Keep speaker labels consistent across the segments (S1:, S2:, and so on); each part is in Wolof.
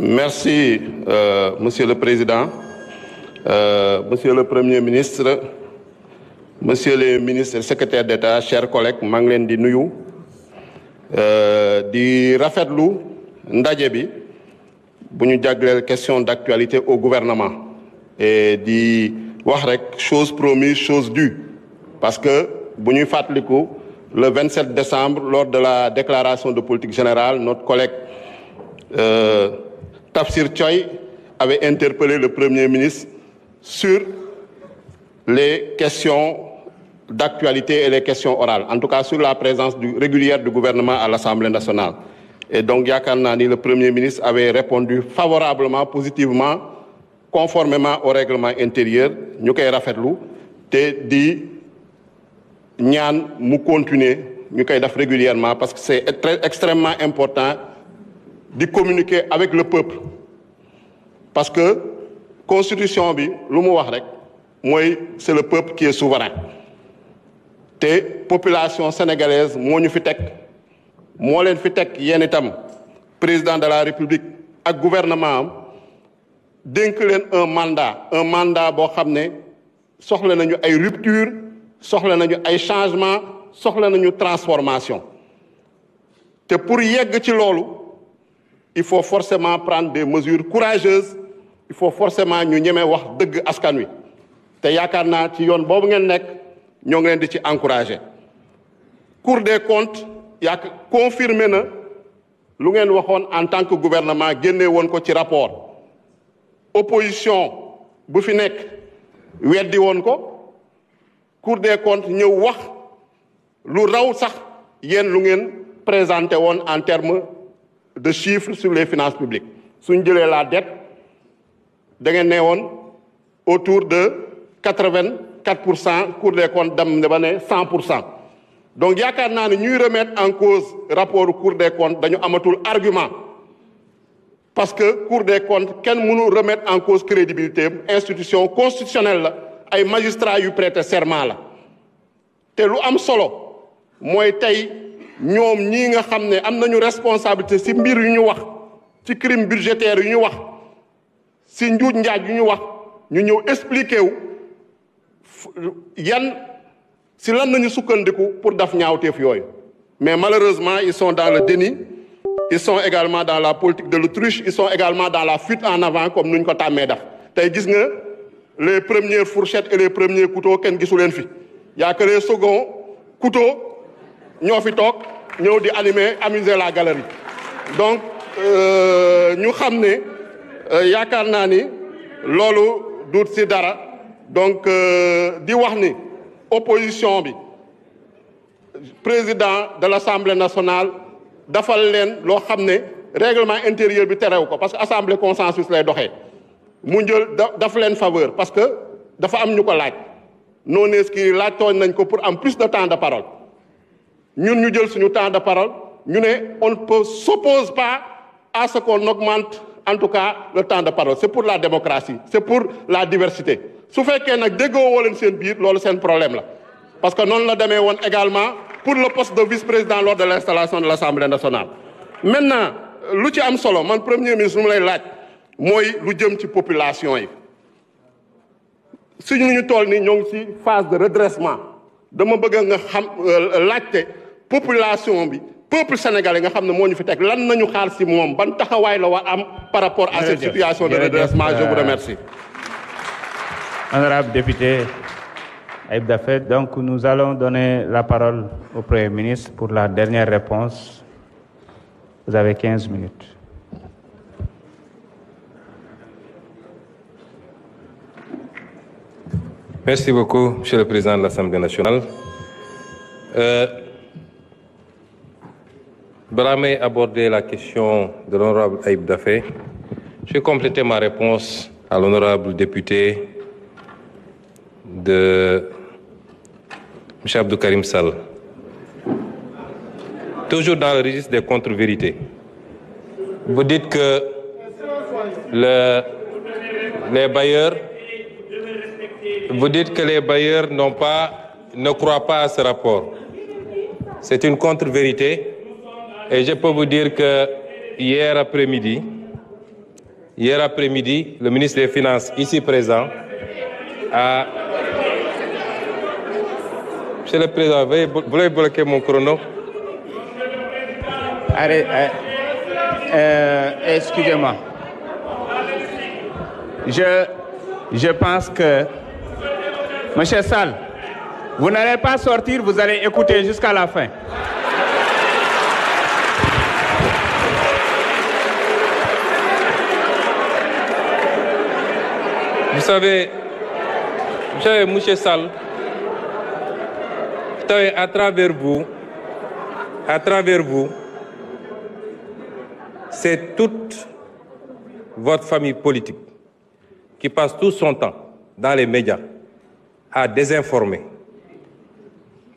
S1: Merci, Monsieur le Président, Monsieur le Premier ministre, Monsieur le ministre et secrétaire d'État, chers collègues, maa ngi leen di nuyu di rafetlu ndaje bi bu ñu jagleel question d'actualité au gouvernement et di wax rek chose promise, chose due, parce que bu ñuy fàttaliku le 27 décembre, lors de la déclaration de politique générale, notre collègue Tafsir Choy avait interpellé le Premier ministre sur les questions d'actualité et les questions orales, en tout cas sur la présence régulière du gouvernement à l'Assemblée nationale. Et donc, yaakaar naa ni le Premier ministre avait répondu favorablement, positivement, conformément au règlement intérieur. Ñu koy rafetlu te di ñaan mu continuer ñu koy def régulièrement parce que c'est extrêmement important de communiquer avec le peuple. Parce que constitution bi lu mu wax rek mooy c'est le peuple qui est souverain. Te population sénégalaise moo ñu fi teg moo leen fi teg yéen itam président de la République ak gouvernement am dénk leen un mandat boo xam ne soxla nañu ay rupture, soxla nañu ay changement, soxla nañu transformation. Te pour yegg ci loolu il faut forcément prendre des mesures courageuses, il faut forcément ñu ñeme wax dëgg askan wi te yaakaar naa ci yoon boobu ngeen nekk ñoo ngi leen di ci encourager. Cour des comptes confirmé na lu ngeen waxoon en tant que gouvernement génne woon ko ci rapport. Opposition bu fi nekk weddi woon ko, Cour des comptes ñëw wax lu raw sax yéen lu ngeen présenté woon en termes de chiffres sur les finances publiques. Suñ jëlee la dette da ngeen ne woon autour de 84%, Cour des comptes dem ne ba ne 100%. Donc yaakaar naa ne ñuy remettre en cause rapport Cour des comptes dañu amatul argument parce que Cour des comptes kenn mënu remettre en cause crédibilité institution constitutionnelle la, ay magistrats yu prêter serment la. te lu am solo mooy tey ñoom ñii nga xam ne am nañu responsabilité ci mbir yu ñu wax ci crime budgétaire yu ñu wax ci njuuj njaaj yu ñu wax ñu ñëw expliquer wu yan si lan nañu sukkandiku pour daf ñaawteef yooyu. Mais malheureusement ils sont dans le déni, ils sont également dans la politique de l'autruche, ils sont également dans la fuite en avant comme nuñ ko tàmmee def. Tey gis nga les premières fourchettes et les premiers couteaux kenn gisu leen fi. Y a que les seconds couteaux ñoo fi toog ñëw di amuser la galerie. Donc ñu xam ne yaakaar naa ni loolu duut ci dara. Donc di wax ni opposition bi président de l'Assemblée nationale dafal leen loo xam ne règlement intérieur bi terew ko parce que assemblée consensus lay doxee mu jël daf leen faveur parce que dafa am ñu ko laaj non inscrits laaj tooñ nañ ko pour am plus de temps de parole ñun ñu jël suñu temps de parole ñu ne on ne s'oppose pas à ce qu'on augmente en tout cas le temps de parole. C'est pour la démocratie, c'est pour la diversité. su fekkee nag déggoo woo leen seen biir loolu seen problème la parce que noonu la demee woon également pour le poste de vice-président lors de l'installation de l'Assemblée nationale. Maintenant lu ci am solo man premier ministre lu mu lay laaj mooy lu jëm ci population yi suñu ñu toll ni ñoo ngi ci phase de redressement dama bëgg nga xam laajte population bi peuple sénégalais nga xam ne moo ñu fi teg lan nañu xaar ci moom ban taxawaay la war am par rapport à cette situation de redressement. Je vous remercie.
S2: Honorable député Ayib Daffé, donc nous allons donner la parole au Premier ministre pour la dernière réponse. Vous avez 15 minutes.
S3: Merci beaucoup, Monsieur le Président de l'Assemblée nationale. Balaa may aborder la question de l'honorable Ayib Daffé, je vais compléter ma réponse à l'honorable député de M. Abdou Karim Sall. Toujours dans le registre des contre-vérités. Vous dites que les bailleurs ne croient pas à ce rapport. C'est une contre-vérité et je peux vous dire que hier après-midi, hier après-midi, le ministre des Finances, ici présent, a... Monsieur le Président, vous voulez bloquer mon chrono?
S2: Allez, excusez-moi. Je pense que... Monsieur Sall, vous n'allez pas sortir, vous allez écouter jusqu'à la fin.
S3: Vous savez, monsieur Sall, à travers vous, c'est toute votre famille politique qui passe tout son temps dans les médias à désinformer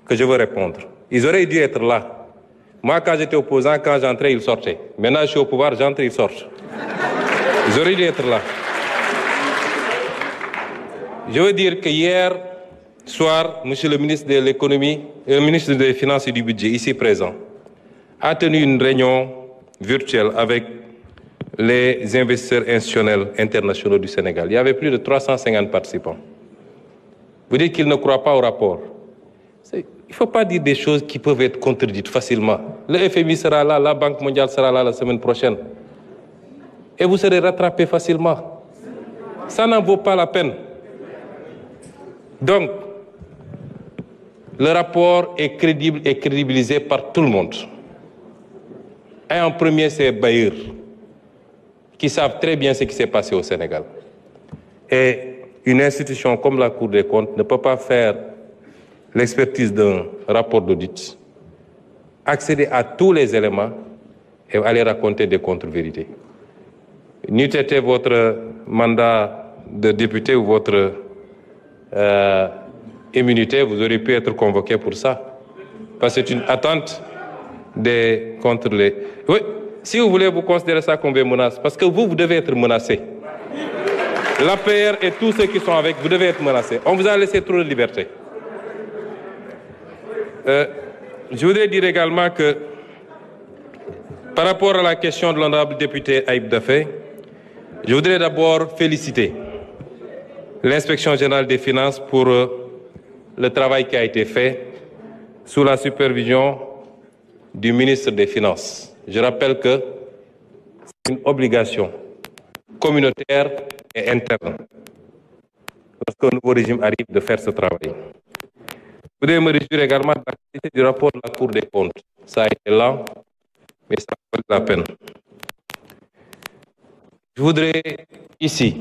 S3: que je veux répondre. Ils auraient dû être là. Moi, quand j'étais opposant, quand j'entrais, ils sortaient. Maintenant, je suis au pouvoir, j'entre, ils sortent. Ils auraient dû être là. Je veux dire que hier soir, monsieur le ministre de l'économie et le ministre des Finances et du Budget, ici présent, a tenu une réunion virtuelle avec les investisseurs institutionnels internationaux du Sénégal. Il y avait plus de 350 participants. Vous dites qu'ils ne croient pas au rapport. Il ne faut pas dire des choses qui peuvent être contredites facilement. Le FMI sera là, la Banque mondiale sera là la semaine prochaine. Et vous serez rattrapés facilement. Ça n'en vaut pas la peine. Donc, le rapport est crédible et crédibilisé par tout le monde. Et en premier, c'est bailleurs, qui savent très bien ce qui s'est passé au Sénégal. Et une institution comme la Cour des comptes ne peut pas faire l'expertise d'un rapport d'audit, accéder à tous les éléments et aller raconter des contre-vérités. N'eût été votre mandat de député ou votre immunité, vous auriez pu être convoqué pour ça. Parce que c'est une attente des contre les... Oui, si vous voulez, vous considérez ça comme une menace. Parce que vous devez être menacé. L'APR et tous ceux qui sont avec, vous devez être menacés. On vous a laissé trop de liberté. Je voudrais dire également que par rapport à la question de l'honorable député Aïb Daffé, je voudrais d'abord féliciter l'inspection générale des finances pour le travail qui a été fait sous la supervision du ministre des Finances. Je rappelle que c'est une obligation communautaire et interne lorsqu'un nouveau régime arrive de faire ce travail. Je voudrais me réjouir également de la qualité du rapport de la Cour des comptes. Ça a été lent, mais ça vaut la peine. Je voudrais ici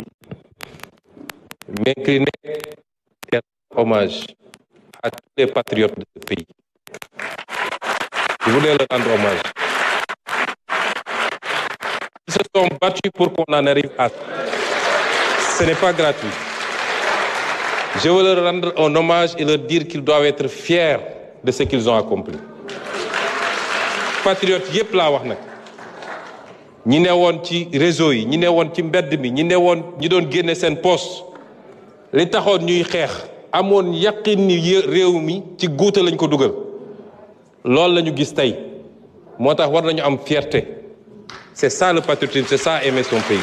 S3: m'incliner et rendre hommage à tous les patriotes de ce pays. Je voulais leur rendre hommage. Ils se sont battus pour qu'on en arrive à... Ce n'est pas gratuit. Je veux leur rendre un hommage et leur dire qu'ils doivent être fiers de ce qu'ils ont accompli. Patriotes yépp laa wax nag ñi ne woon ci réseau yi ñi ne woon ci mbedd mi ñi ne woon ñi doon génne seen poste li taxoon ñuy xeex amoon yaqin ni réew mi ci guuta lañ ko dugal loolu la ñu gis tey moo tax war nañu am fierté. C'est ça le patriotisme, c'est ça aimer son pays.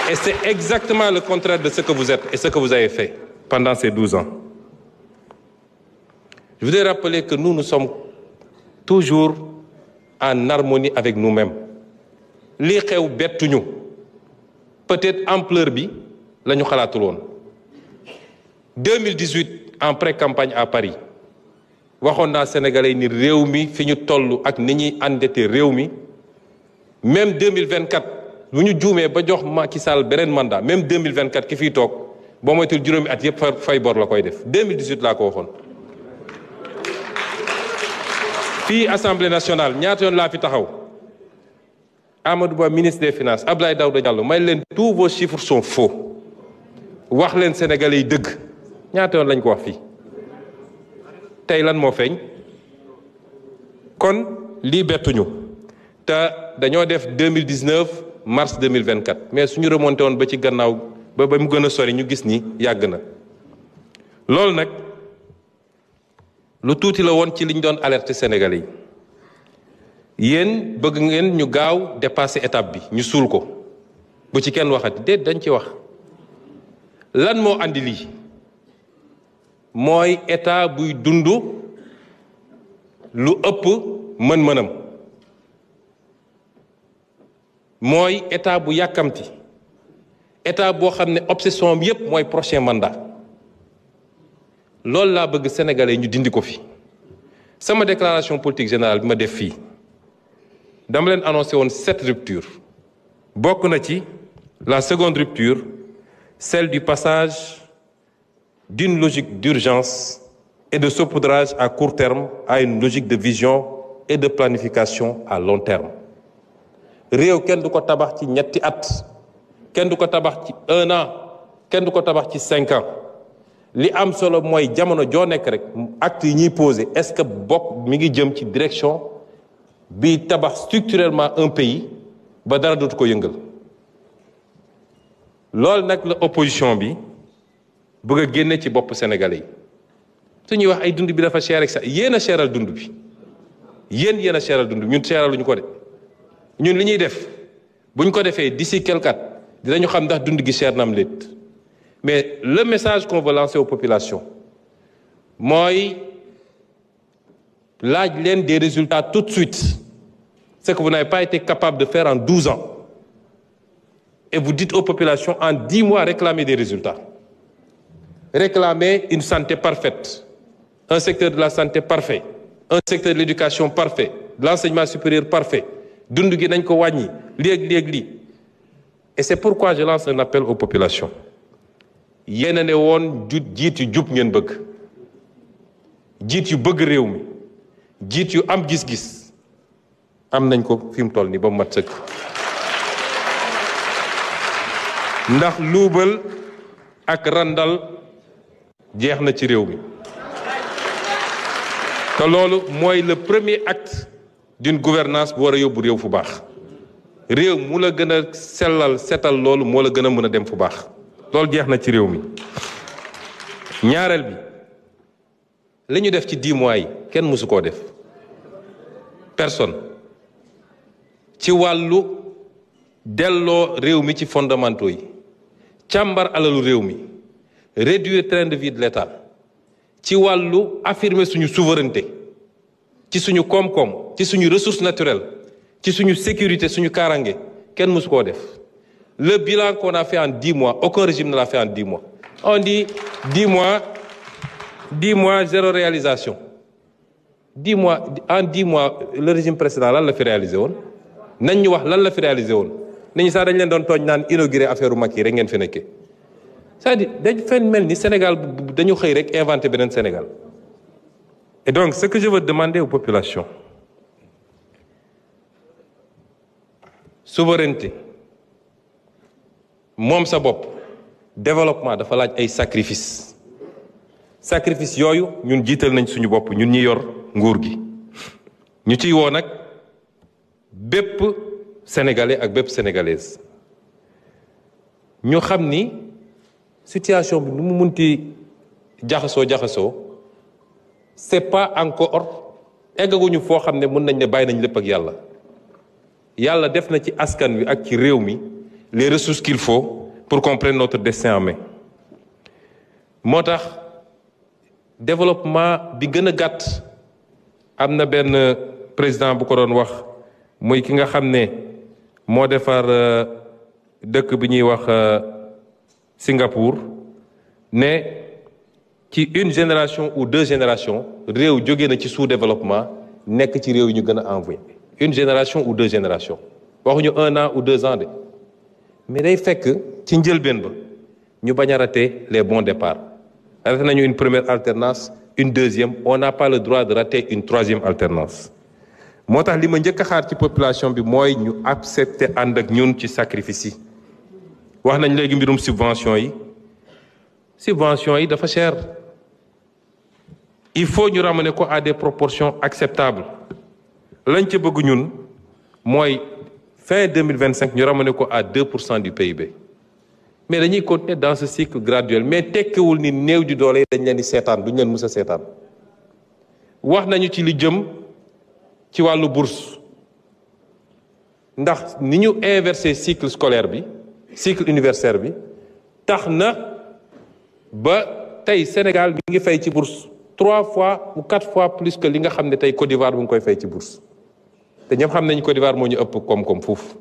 S3: Et c'est exactement le contraire de ce que vous êtes et ce que vous avez fait pendant ces 12 ans. Je voudrais rappeler que nous sommes toujours en harmonie avec nous-mêmes. Li xew bettuñu peut-être ampleur bi la ñu xalaatul woon 2018 en pré-campagne à Paris waxoon naa Sénégalais ni réew mi fi ñu toll ak ni ñuy endetté réew mi même 2024 bu ñu juumee ba jox Macky Sall beneen mandat même 2024 ki fiy toog boo moytul juróomi at yëpp fay bor la koy def 2018 laa ko waxoon. fii Assemblée nationale ñaata yoon laa fi taxaw Amadou Ba ministre des Finances Abdoulaye Daouda Diallo may leen tous vos chiffres sont faux wax leen Sénégalais yi dëgg ñaata yoon lañ ko wax fii tey lan moo feeñ kon lii bettuñu te dañoo def 2019 mars 2024 mais suñu remonté woon ba ci gannaaw ba mu gën a sori ñu gis ni yàgg na loolu nag lu tuuti la woon ci liñ doon alerter Sénégalais yi yéen bëgg ngeen ñu gaaw dépasser étape bi ñu suul ko bu ci kenn waxati déet dañ ci wax lan moo andi lii mooy état buy dund lu ëpp mën-mënam mooy état bu yàkkamti état boo xam ne obsession bi yépp mooy prochain mandat loolu laa bëgg sénégalais ñu dindi ko fi sama déclaration politique générale bi ma def fii dama leen annoncé woon 7 ruptures bokk na ci la seconde rupture celle du passage d'une logique d'urgence et de saupoudrage à court terme à une logique de vision et de planification à long terme réew kenn du ko tabax ci ñetti at kenn du ko tabax ci 1 an kenn du ko tabax ci 5 ans li am solo mooy jamono joo nekk rek acte yi ñuy posé est-ce que bokk mi ngi jëm ci direction bi tabax structurellement un pays ba dara dootu ko yëngal loolu nag la opposition bi bëgg a génne ci bopp sénégalais yi su ñuy wax ay dund bi dafa cher ak sax yéen a cheral dund bi yéen a cheral dund bi ñun cheraluñu ko de ñun li ñuy def buñ ko defee d'ici quelque at dinañu xam ndax dund gi cher na am léet mais le message qu'on veut lancer aux populations mooy laaj leen des résultats tout de suite ce que vous n'avez pas été capable de faire en 12 ans et vous dites aux populations en 10 mois réclamer des résultats réclamer une santé parfaite un secteur de la santé parfait un secteur de l'éducation parfait de l'enseignement supérieur parfait dund gi nañ ko wàññi léeg-léeg lii et c'est pourquoi je lance un appel aux populations yéen a ne woon jiit yu jub ngeen bëgg jiit yu bëgg réew mi jiit yu am gis-gis am nañ ko fi mu toll nii ba mu mat sëkk ndax luubal ak randal jeex na ci réew mi te loolu mooy le premier acte d'une gouvernance bu war a yóbbu réew fu baax réew mu la gën a sellal setal loolu moo la gën a mën a dem fu baax loolu jeex na ci réew mi ñaareel bi li ñu def ci 10 mois yi kenn mësu koo def personne ci wàllu delloo réew mi ci fondamentaux yi càmbar alalu réew mi réduire train de vie de l'État ci wàllu affirmer suñu souveraineté ci suñu koom-koom ci suñu ressources naturelles ci suñu sécurité suñu kaaraange kenn mësu koo def le bilan qu'on a fait en 10 mois aucun régime ne l'a fait en 10 mois on dit 10 mois zéro réalisation 10 mois en 10 mois le régime précédent lan la fi réalisé woon nañ ñu wax lan la fi réalisé woon nit ñi sax dañ leen doon tooñ naan inauguré affaire u Macky rek ngeen fi nekkee c'est-à-dire dañ fen mel ni Sénégal dañu xëy rek inventé beneen Sénégal et donc ce que je veux demander aux populations souveraineté moom sa bopp développement dafa laaj ay sacrifice yooyu ñun jiital nañ suñu bopp ñun ñi yor nguur gi ñu ciy woo nag bépp sénégalais ak bépp sénégalaise ñu xam ni situation bi nu mu munti jaxasoo c'est pas encore eggaguñu foo xam ne mën nañ ne bàyyi nañ lépp ak yàlla def na ci askan wi ak ci réew mi les ressources qu'il faut pour qu'on prenne notre destin en main moo tax développement bi gën a gàtt am na benn président bu ko doon wax muy ki nga xam ne moo defar dëkk bi ñuy wax Singapour ne ci une génération ou 2 générations réew jóge na ci sous-développement nekk ci réew yi ñu gën a envoyé une génération ou 2 générations waxuñu 1 an ou 2 ans de mais day fekk ci njëlbeen ba ñu bañ a rater les bons départs raté nañu une première alternance une deuxième on n'a pas le droit de rater une 3e alternance moo tax li ma njëkk a xaar ci population bi mooy ñu accepter ànd ak ñun ci sacrifice yi wax nañ léegi mbirum subvention yi dafa cher il faut ñu ramener ko à des proportions acceptables lañ ca bëgg ñun mooy fin 2025 ñu ramener ko à 2% du PIB mais dañuy continuer dans ce cycle graduel mais tekkiwul ni néew di doole dañ leen di seetaan duñ leen mës a seetaan wax nañu ci li jëm ci wàllu bourse ndax ni ñu inversé cycle scolaire bi cycle universitaire bi tax na ba tey Sénégal mi ngi fay ci bourse 3 fois ou 4 fois plus que li nga xam ne tey Côte d'Ivoire bu ngi koy fay ci bourse te ñëpp xam nañu Côte d'Ivoire moo ñu ëpp koom-koom fuuf.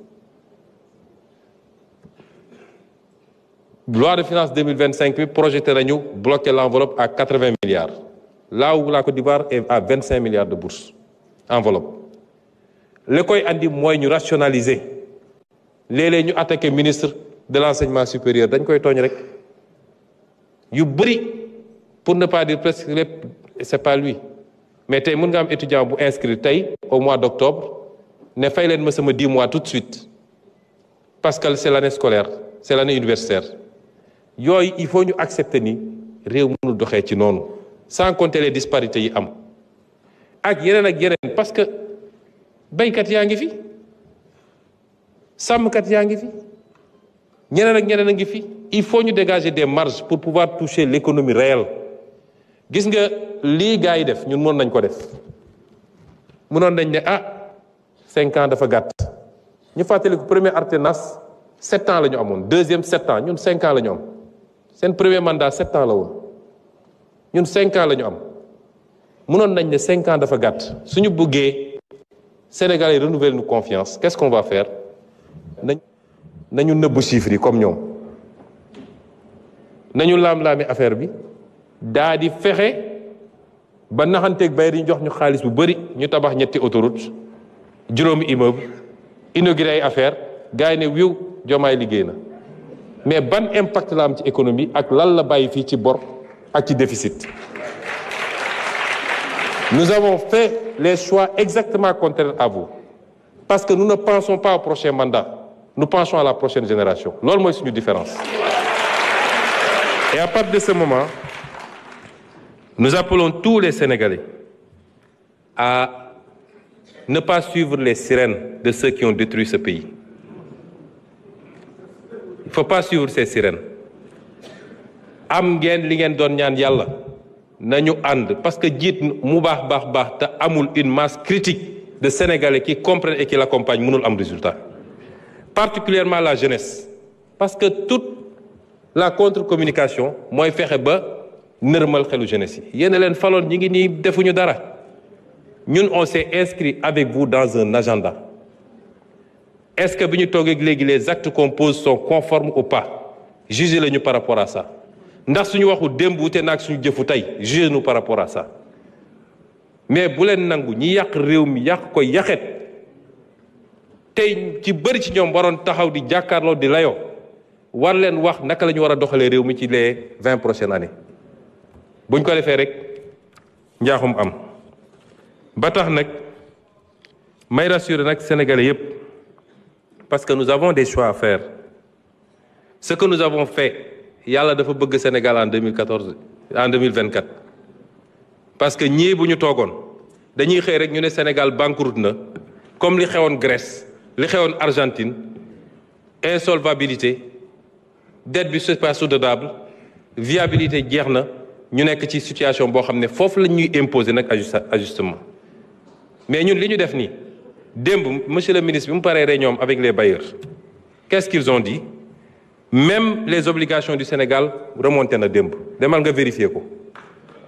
S3: Loi de finances 2025 bi projeté nañu bloquer l'enveloppe à 80 milliards là où la Côte d'Ivoire est à 25 milliards de bourse enveloppe. li koy andi mooy ñu rationaliser léeg-léeg ñu attaqué ministre de l'enseignement supérieur dañ koy tooñ rek yu bëri pour ne pas dire presque lépp c'est pas lui mais tey mën nga am étudiant bu inscrit tey au mois d'octobre ne fay leen ma sama 10 mois tout de suite parce que c'est l'année scolaire c'est l'année universitaire yooyu il faut ñu accepter ni réew mënul doxee ci noonu sans compter les disparités yi am ak yeneen parce que baykat yaa ngi fi sàmmkat yaa ngi fi ñeneen a ngi fi il faut ñu dégager des marges pour pouvoir toucher l'économie réelle gis nga lii gars yi def ñun mën nañ ko def mënoon nañ ne 5 ans dafa gàtt ñu fàttaliku premier alternance 7 ans la ñu amoon deuxième 7 ans ñun 5 ans la ñu am seen premier mandat 7 ans la woon ñun 5 ans la ñu am mënoon nañ ne 5 ans dafa gàtt suñu bëggee Sénégalais yi renouveler nous confiance qu'est-ce qu'on va faire nañu nëbb chiffres yi comme ñoom nañu laam-laami affaire bi daa di fexe ba naxanteeg bay di jox ñu xaalis bu bari ñu tabax ñetti autoroute juróomi immeuble inauguré ay affaire gars yi ne wiw Diomaye liggéey na mais ban impact la am ci économie ak lan la bàyyi fii ci bor ak ci déficit. Nous avons fait les choix exactement contraires à vous parce que nous ne pensons pas au prochain mandat nous pensons à la prochaine génération loolu mooy suñu différence. Et à partir de ce moment nous appelons tous les Sénégalais à ne pas suivre les sirènes de ceux qui ont détruit ce pays. Il ne faut pas suivre ces sirènes. Am ngeen li ngeen doon ñaan yàlla nañu ànd parce que jiit mu baax te amul une masse critique de Sénégalais qui comprennent et qui l'accompagnent mënul am résultat. Particulièrement la jeunesse parce que toute la contre-communication mooy fexe ba nërmal xelu jeunesse yi yéen a leen faloon ñi ngi nii defuñu dara ñun on s'est inscrit avec vous dans un agenda. Est-ce que bi ñu toogee léegi les actes qu'on pose sont conformes ou pas jugez lañu par rapport à ça ndax suñu waxu démb wute naag suñu jëfu tey jugez-nous par rapport à ça mais bu leen nangu ñi yàq réew mi yàq ko yaxet tey ci bëri ci ñoom waroon taxaw di jàkkaarloo di layoo war leen wax naka la ñu war a doxalee réew mi ci les 20 prochaines années buñ ko defee rek njaaxum am ba tax nag may rassurer nag sénégalais yépp parce que nous avons des choix à faire ce que nous avons fait yàlla dafa bëgg Sénégal en 2024 parce que ñii bu ñu toogoon dañuy xëy rek ñu ne Sénégal banqueroute na comme li xewoon Grèce li xewoon Argentine insolvabilité dette bi c'est pas soutenable viabilité jeex na ñu nekk ci situation boo xam ne foofu la ñuy imposer nag ajustement mais ñun li ñu def nii démb monsieur le ministre bi mu paree réunion avec les bailleurs qu'est-ce qu'ils ont dit même les obligations du Sénégal remonté na démb demal nga vérifier ko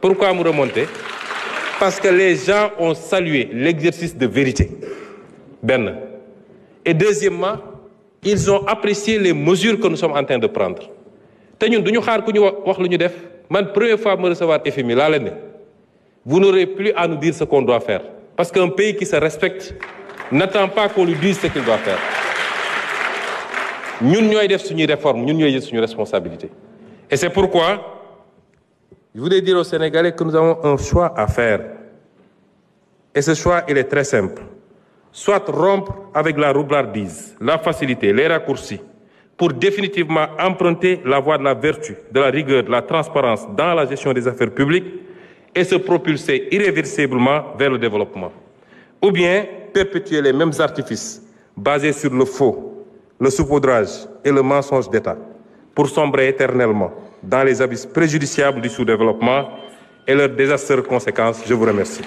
S3: pourquoi mu remonté parce que les gens ont salué l'exercice de vérité benn et deuxièmement ils ont apprécié les mesures que nous sommes en train de prendre te ñun du ñu xaar ku ñu wax lu ñu def man première fois me recevoir FMI laa leen ne vous n'aurez plus à nous dire ce qu'on doit faire parce qu'un pays qui se respecte n'attend pas qu'on lui dise ce qu'il doit faire ñun ñooy def suñuy réforme ñun ñooy jël suñu responsabilité et c'est pourquoi je voudrais dire aux Sénégalais que nous avons un choix à faire et ce choix il est très simple soit rompre avec la roublardise la facilité les raccourcis pour définitivement emprunter la voie de la vertu de la rigueur de la transparence dans la gestion des affaires publiques et se propulser irréversiblement vers le développement ou bien perpétuer les mêmes artifices basés sur le faux le saupoudrage et le mensonge d'État pour sombrer éternellement dans les abysses préjudiciables du sous-développement et leurs désastreuses conséquences. Je vous remercie.